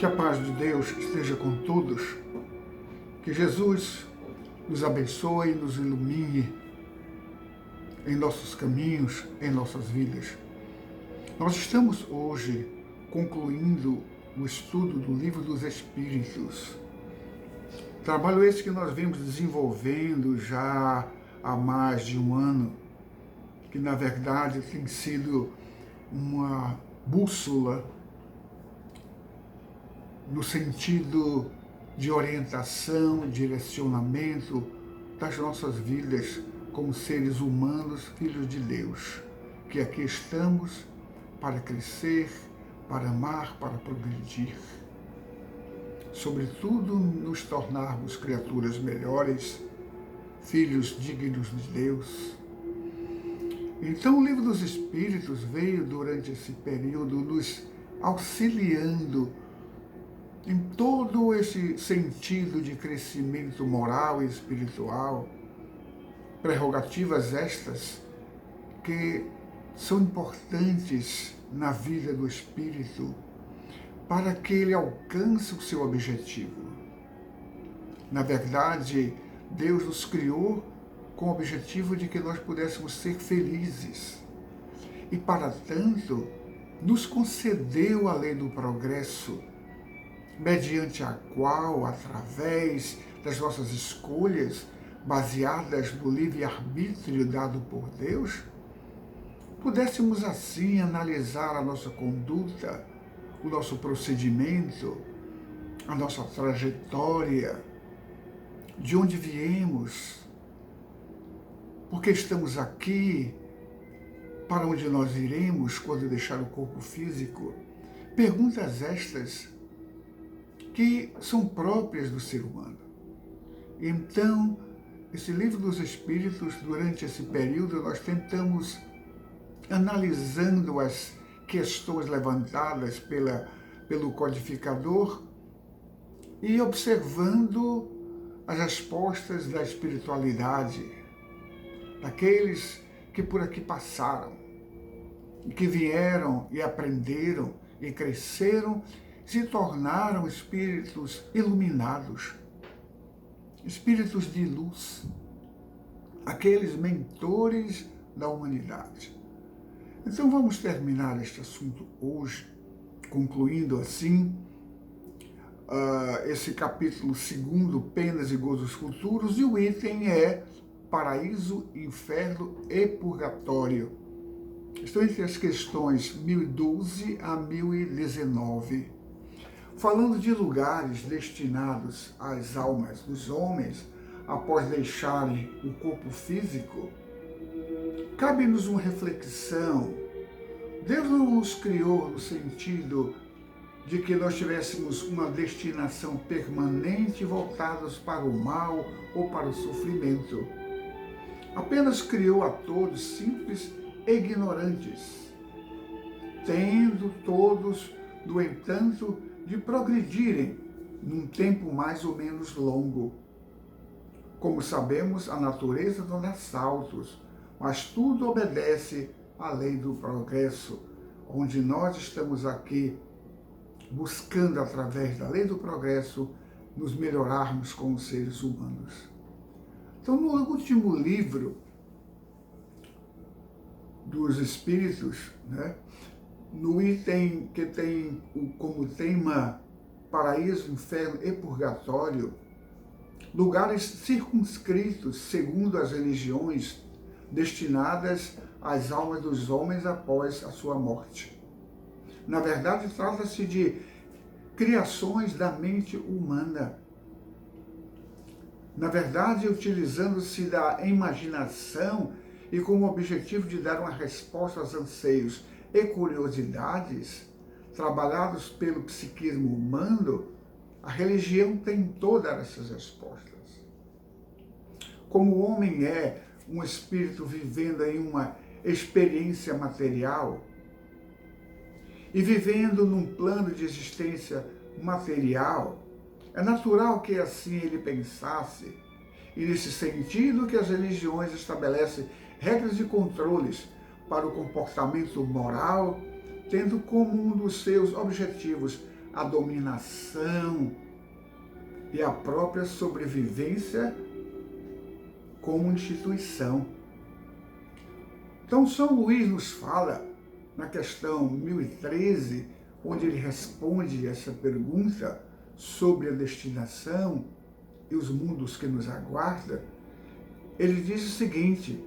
Que a paz de Deus esteja com todos, que Jesus nos abençoe e nos ilumine em nossos caminhos, em nossas vidas. Nós estamos hoje concluindo o estudo do Livro dos Espíritos. Trabalho esse que nós vimos desenvolvendo já há mais de um ano, que na verdade tem sido uma bússola no sentido de orientação, direcionamento das nossas vidas como seres humanos, filhos de Deus, que aqui estamos para crescer, para amar, para progredir. Sobretudo, nos tornarmos criaturas melhores, filhos dignos de Deus. Então, o Livro dos Espíritos veio, durante esse período, nos auxiliando em todo esse sentido de crescimento moral e espiritual, prerrogativas estas que são importantes na vida do espírito para que ele alcance o seu objetivo. Na verdade, Deus nos criou com o objetivo de que nós pudéssemos ser felizes. E, para tanto, nos concedeu a lei do progresso, mediante a qual, através das nossas escolhas, baseadas no livre-arbítrio dado por Deus, pudéssemos assim analisar a nossa conduta, o nosso procedimento, a nossa trajetória, de onde viemos, porque estamos aqui, para onde nós iremos quando deixar o corpo físico. Perguntas estas que são próprias do ser humano. Então, esse Livro dos Espíritos, durante esse período, nós tentamos, analisando as questões levantadas pelo codificador e observando as respostas da espiritualidade, daqueles que por aqui passaram, e que vieram e aprenderam e cresceram, se tornaram espíritos iluminados, espíritos de luz, aqueles mentores da humanidade. Então vamos terminar este assunto hoje, concluindo assim esse capítulo 2, Penas e Gozos Futuros, e o item é Paraíso, Inferno e Purgatório. Estão entre as questões 1012 a 1019. Falando de lugares destinados às almas dos homens após deixarem o corpo físico, cabe-nos uma reflexão. Deus não nos criou no sentido de que nós tivéssemos uma destinação permanente voltados para o mal ou para o sofrimento. Apenas criou a todos simples e ignorantes, tendo todos, no entanto, de progredirem num tempo mais ou menos longo. Como sabemos, a natureza não dá saltos, mas tudo obedece à lei do progresso, onde nós estamos aqui buscando, através da lei do progresso, nos melhorarmos como seres humanos. Então, no último livro dos Espíritos, no item que tem como tema Paraíso, Inferno e Purgatório, lugares circunscritos segundo as religiões destinadas às almas dos homens após a sua morte. Na verdade, trata-se de criações da mente humana. Na verdade, utilizando-se da imaginação e com o objetivo de dar uma resposta aos anseios e curiosidades trabalhados pelo psiquismo humano, a religião tentou dar essas respostas. Como o homem é um espírito vivendo em uma experiência material e vivendo num plano de existência material, é natural que assim ele pensasse, e nesse sentido que as religiões estabelecem regras e controles para o comportamento moral, tendo como um dos seus objetivos a dominação e a própria sobrevivência como instituição. Então, São Luís nos fala, na questão 1013, onde ele responde essa pergunta sobre a destinação e os mundos que nos aguardam, ele diz o seguinte,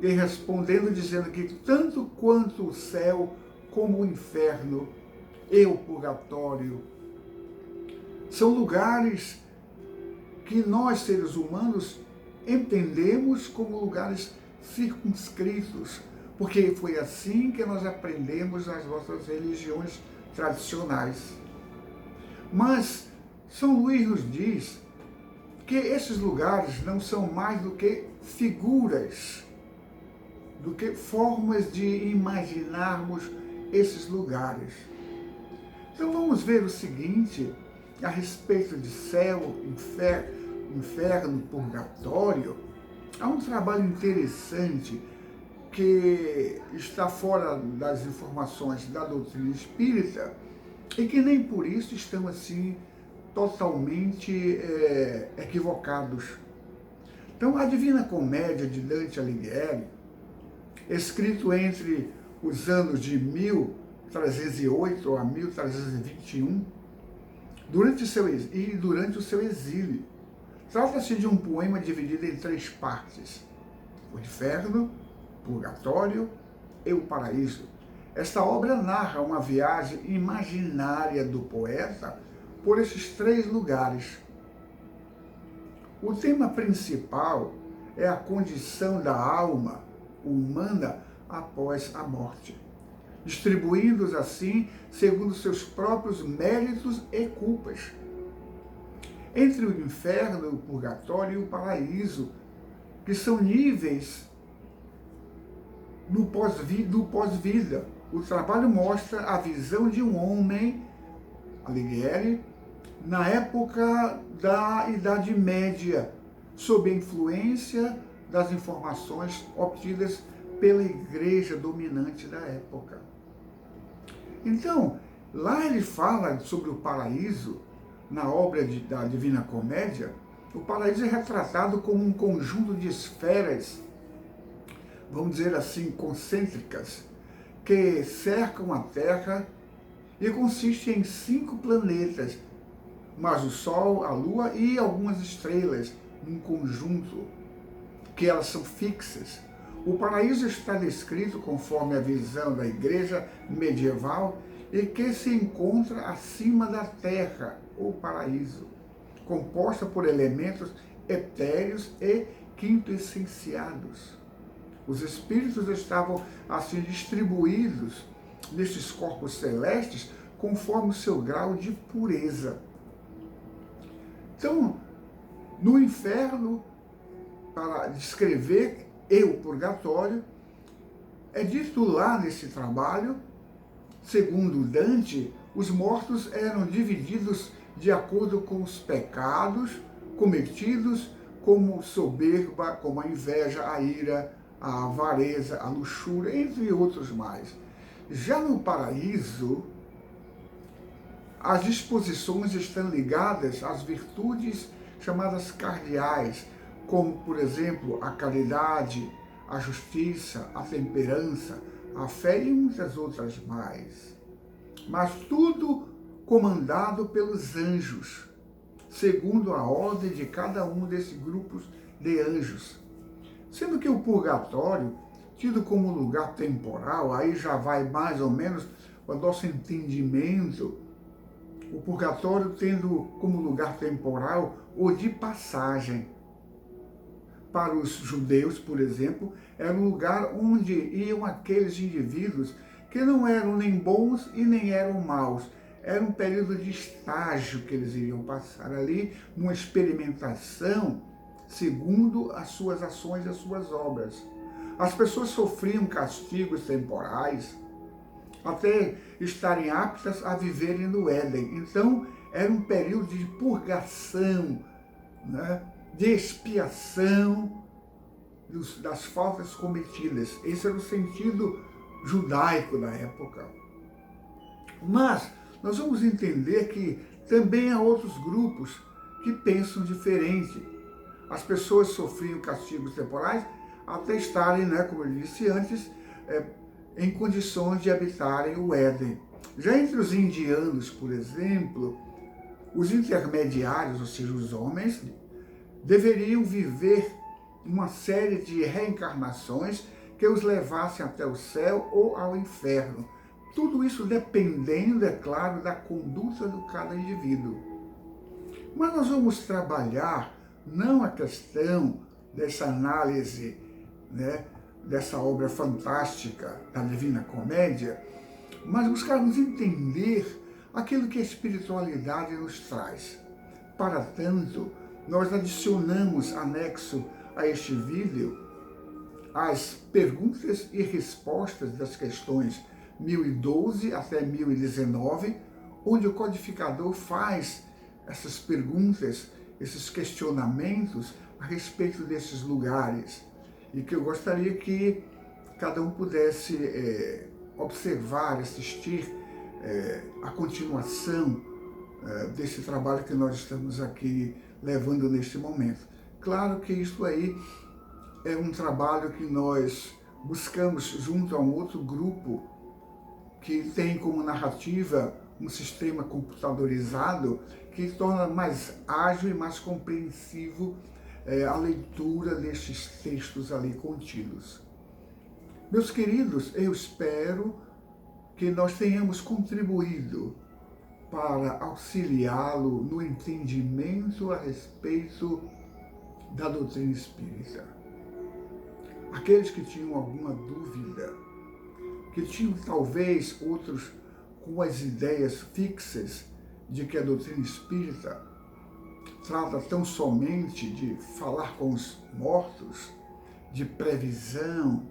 e respondendo, dizendo que tanto quanto o céu como o inferno e o purgatório são lugares que nós, seres humanos, entendemos como lugares circunscritos, porque foi assim que nós aprendemos nas nossas religiões tradicionais. Mas São Luís nos diz que esses lugares não são mais do que figuras, do que formas de imaginarmos esses lugares. Então vamos ver o seguinte, a respeito de céu, inferno, purgatório. Há um trabalho interessante que está fora das informações da doutrina espírita e que nem por isso estão assim totalmente equivocados. Então, a Divina Comédia de Dante Alighieri, escrito entre os anos de 1308 a 1321, durante o seu exílio, trata-se de um poema dividido em 3 partes: o inferno, o purgatório e o paraíso. Esta obra narra uma viagem imaginária do poeta por esses 3 lugares. O tema principal é a condição da alma humana após a morte, distribuindo-os assim segundo seus próprios méritos e culpas, entre o inferno, o purgatório e o paraíso, que são níveis do pós-vida. O trabalho mostra a visão de um homem, Alighieri, na época da Idade Média, sob a influência das informações obtidas pela igreja dominante da época. Então, lá ele fala sobre o paraíso, na obra da Divina Comédia. O paraíso é retratado como um conjunto de esferas, vamos dizer assim, concêntricas, que cercam a Terra e consiste em 5 planetas, mas o Sol, a Lua e algumas estrelas, num conjunto, que elas são fixas. O paraíso está descrito conforme a visão da igreja medieval e que se encontra acima da terra, o paraíso, composta por elementos etéreos e quintoessenciados. Os espíritos estavam assim distribuídos nestes corpos celestes conforme o seu grau de pureza. Então, no inferno, para descrever o purgatório, é dito lá nesse trabalho, segundo Dante, os mortos eram divididos de acordo com os pecados cometidos, como soberba, como a inveja, a ira, a avareza, a luxúria, entre outros mais. Já no paraíso, as disposições estão ligadas às virtudes chamadas cardeais, como, por exemplo, a caridade, a justiça, a temperança, a fé e muitas outras mais. Mas tudo comandado pelos anjos, segundo a ordem de cada um desses grupos de anjos. Sendo que o purgatório, tido como lugar temporal, aí já vai mais ou menos o nosso entendimento, o purgatório tendo como lugar temporal o de passagem. Para os judeus, por exemplo, era um lugar onde iam aqueles indivíduos que não eram nem bons e nem eram maus. Era um período de estágio que eles iriam passar ali, numa experimentação segundo as suas ações e as suas obras. As pessoas sofriam castigos temporais até estarem aptas a viverem no Éden. Então, era um período de purgação, né? De expiação das faltas cometidas. Esse era o sentido judaico da época. Mas nós vamos entender que também há outros grupos que pensam diferente. As pessoas sofriam castigos temporais até estarem, né, como eu disse antes, em condições de habitarem o Éden. Já entre os indianos, por exemplo, os intermediários, ou seja, os homens, deveriam viver uma série de reencarnações que os levassem até o céu ou ao inferno. Tudo isso dependendo, é claro, da conduta de cada indivíduo. Mas nós vamos trabalhar não a questão dessa análise, né, dessa obra fantástica da Divina Comédia, mas buscarmos entender aquilo que a espiritualidade nos traz. Para tanto, nós adicionamos anexo a este vídeo as perguntas e respostas das questões 1012 até 1019, onde o codificador faz essas perguntas, esses questionamentos a respeito desses lugares, e que eu gostaria que cada um pudesse observar, assistir a continuação desse trabalho que nós estamos aqui levando neste momento. Claro que isso aí é um trabalho que nós buscamos junto a um outro grupo que tem como narrativa um sistema computadorizado que torna mais ágil e mais compreensivo a leitura destes textos ali contidos. Meus queridos, eu espero que nós tenhamos contribuído para auxiliá-lo no entendimento a respeito da doutrina espírita. Aqueles que tinham alguma dúvida, que tinham talvez outros com as ideias fixas de que a doutrina espírita trata tão somente de falar com os mortos, de previsão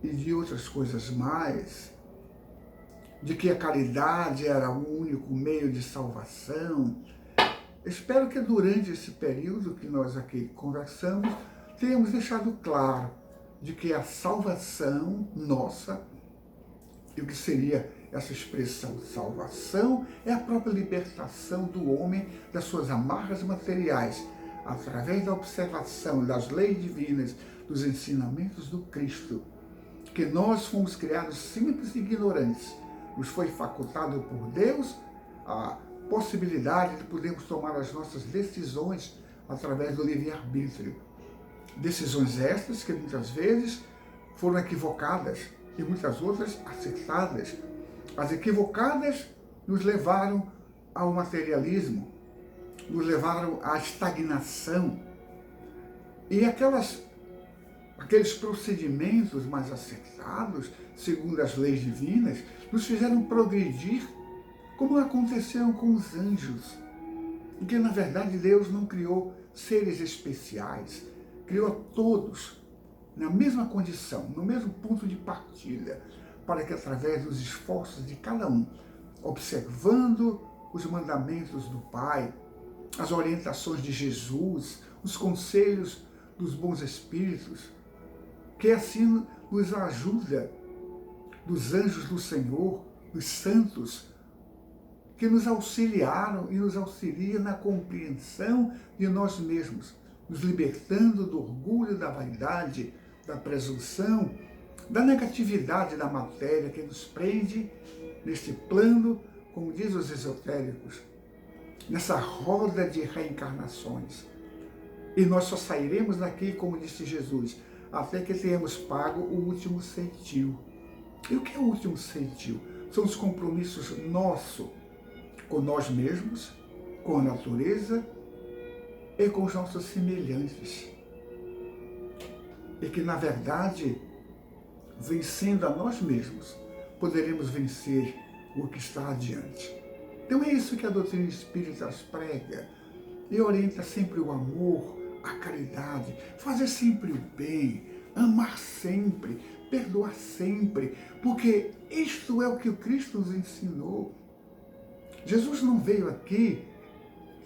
e de outras coisas mais, de que a caridade era o único meio de salvação. Espero que durante esse período que nós aqui conversamos, tenhamos deixado claro de que a salvação nossa, e o que seria essa expressão salvação, é a própria libertação do homem das suas amarras materiais, através da observação das leis divinas, dos ensinamentos do Cristo, que nós fomos criados simples e ignorantes. Nos foi facultado por Deus a possibilidade de podermos tomar as nossas decisões através do livre-arbítrio. Decisões estas que muitas vezes foram equivocadas e muitas outras acertadas. As equivocadas nos levaram ao materialismo, nos levaram à estagnação. E aqueles procedimentos mais acertados, segundo as leis divinas, nos fizeram progredir, como aconteceu com os anjos. Porque, na verdade, Deus não criou seres especiais, criou a todos na mesma condição, no mesmo ponto de partida, para que, através dos esforços de cada um, observando os mandamentos do Pai, as orientações de Jesus, os conselhos dos bons espíritos, que assim nos ajuda, dos anjos do Senhor, dos santos, que nos auxiliaram e nos auxiliam na compreensão de nós mesmos, nos libertando do orgulho, da vaidade, da presunção, da negatividade da matéria que nos prende neste plano, como diz os esotéricos, nessa roda de reencarnações. E nós só sairemos daqui, como disse Jesus, até que tenhamos pago o último centil. E o que é o último centil? São os compromissos nossos com nós mesmos, com a natureza e com os nossos semelhantes. E que, na verdade, vencendo a nós mesmos, poderemos vencer o que está adiante. Então é isso que a doutrina espírita prega e orienta sempre o amor, a caridade, fazer sempre o bem, amar sempre, perdoar sempre, porque isto é o que o Cristo nos ensinou. Jesus não veio aqui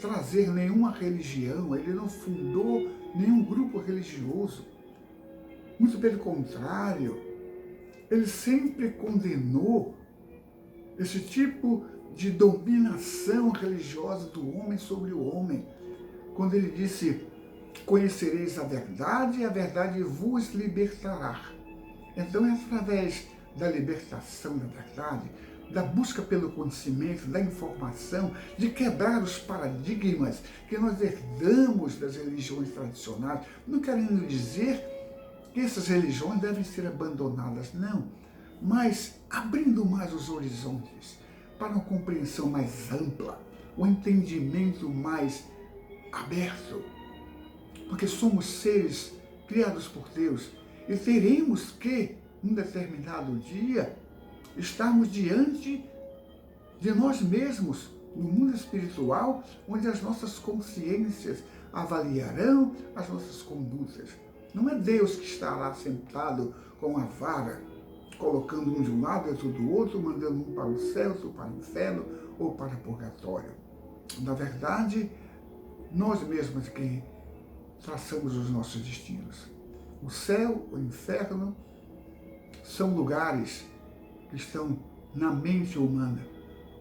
trazer nenhuma religião, ele não fundou nenhum grupo religioso. Muito pelo contrário, ele sempre condenou esse tipo de dominação religiosa do homem sobre o homem. Quando ele disse, conhecereis a verdade e a verdade vos libertará. Então é através da libertação da verdade, da busca pelo conhecimento, da informação, de quebrar os paradigmas que nós herdamos das religiões tradicionais, não querendo dizer que essas religiões devem ser abandonadas, não, mas abrindo mais os horizontes para uma compreensão mais ampla, um entendimento mais aberto, porque somos seres criados por Deus e teremos que, num determinado dia, estarmos diante de nós mesmos, no mundo espiritual, onde as nossas consciências avaliarão as nossas condutas. Não é Deus que está lá sentado com a vara, colocando um de um lado e outro do outro, mandando um para o céu, outro para o inferno ou para o purgatório. Na verdade, nós mesmos que traçamos os nossos destinos. O céu, o inferno, são lugares que estão na mente humana.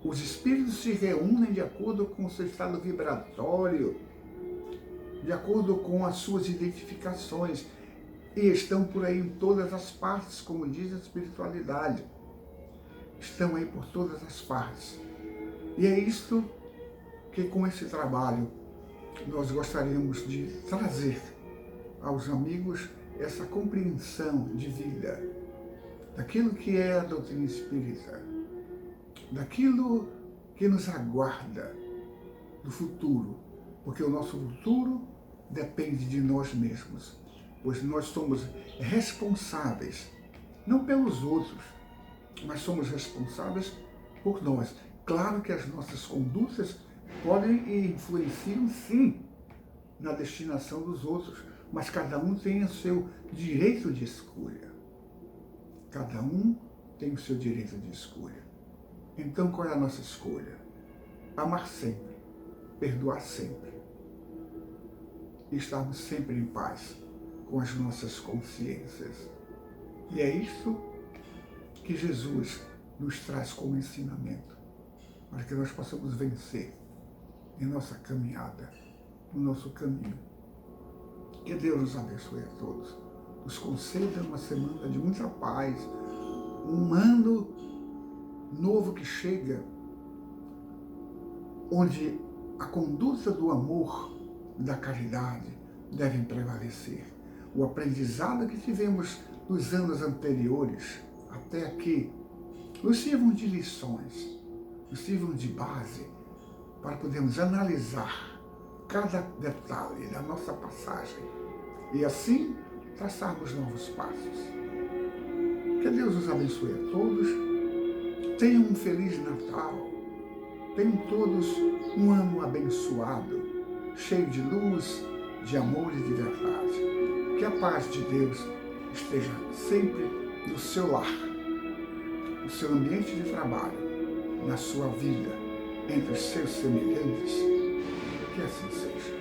Os espíritos se reúnem de acordo com o seu estado vibratório, de acordo com as suas identificações, e estão por aí em todas as partes, como diz a espiritualidade. Estão aí por todas as partes. E é isto que, com esse trabalho, nós gostaríamos de trazer aos amigos essa compreensão de vida, daquilo que é a doutrina espírita, daquilo que nos aguarda do futuro, porque o nosso futuro depende de nós mesmos, pois nós somos responsáveis, não pelos outros, mas somos responsáveis por nós. Claro que as nossas condutas podem e influenciam, sim, na destinação dos outros, mas cada um tem o seu direito de escolha. Cada um tem o seu direito de escolha. Então, qual é a nossa escolha? Amar sempre, perdoar sempre, e estarmos sempre em paz com as nossas consciências. E é isso que Jesus nos traz como ensinamento, para que nós possamos vencer em nossa caminhada, no nosso caminho. Que Deus nos abençoe a todos, nos conceda uma semana de muita paz, um ano novo que chega, onde a conduta do amor, da caridade devem prevalecer. O aprendizado que tivemos nos anos anteriores até aqui nos sirvam de lições, nos sirvam de base para podermos analisar cada detalhe da nossa passagem e assim traçarmos novos passos. Que Deus os abençoe a todos. Tenham um Feliz Natal. Tenham todos um ano abençoado, cheio de luz, de amor e de verdade. Que a paz de Deus esteja sempre no seu lar, no seu ambiente de trabalho, na sua vida, entre os seus semelhantes. Que assim seja.